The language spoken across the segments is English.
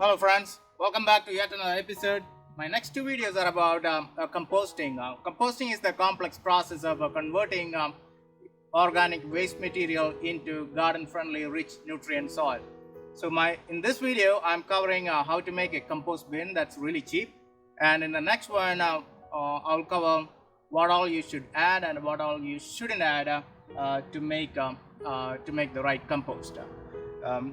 Hello friends, welcome back to yet another episode. My next two videos are about composting. Composting is the complex process of converting organic waste material into garden-friendly, rich nutrient soil. So in this video, I'm covering how to make a compost bin that's really cheap. And in the next one, I'll cover what all you should add and what all you shouldn't add to make the right compost.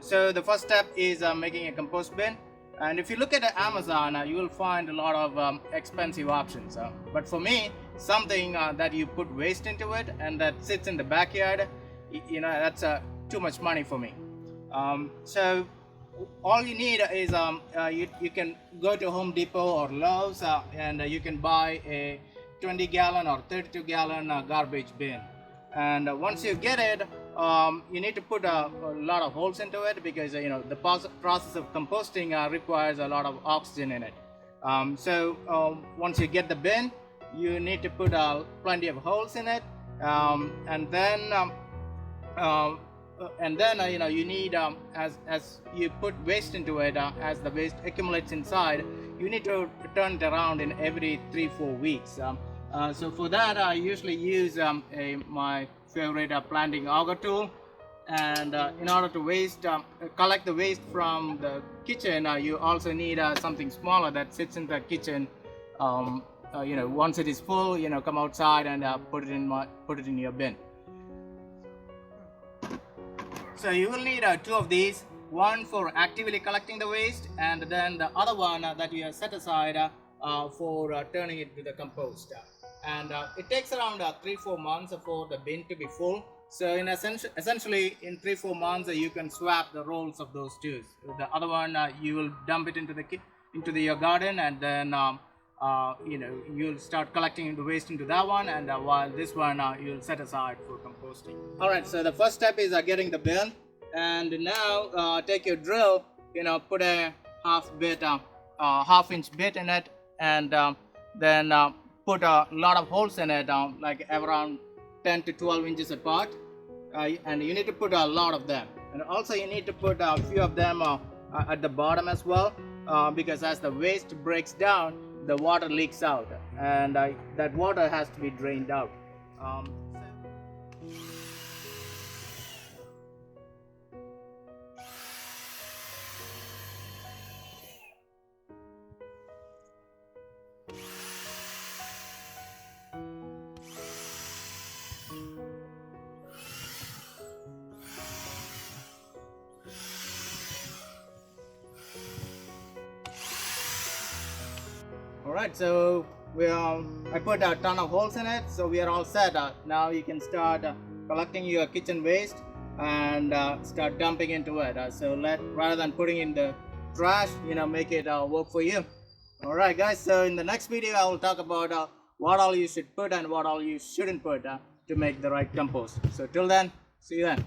So the first step is making a compost bin. And if you look at Amazon, you will find a lot of expensive options. But for me, something that you put waste into it and that sits in the backyard, that's too much money for me. So all you need is you can go to Home Depot or Lowe's and you can buy a 20-gallon or 32-gallon garbage bin. And once you get it, you need to put a lot of holes into it because the process of composting requires a lot of oxygen in it. So once you get the bin, you need to put plenty of holes in it, and then you need as you put waste into it, as the waste accumulates inside, you need to turn it around in every 3-4 weeks. So for that, I usually use my favorite planting auger tool. And in order to collect the waste from the kitchen, you also need something smaller that sits in the kitchen. Once it is full, come outside and put it in your bin. So you will need two of these, one for actively collecting the waste, and then the other one that you have set aside for turning it to the compost. And it takes around 3-4 months for the bin to be full. So essentially in 3-4 months you can swap the roles of those two. The other one you will dump it into your garden, and then you'll start collecting the waste into that one, and while this one you'll set aside for composting. Alright, so the first step is getting the bin. And now take your drill, put a half-inch bit in it, and then put a lot of holes in it, like around 10 to 12 inches apart, and you need to put a lot of them. And also you need to put a few of them at the bottom as well, because as the waste breaks down, the water leaks out, and that water has to be drained out. Alright, so I put a ton of holes in it, so we are all set. Now you can start collecting your kitchen waste and start dumping into it. So rather than putting in the trash, make it work for you. Alright guys, so in the next video I will talk about what all you should put and what all you shouldn't put to make the right compost. So till then, see you then.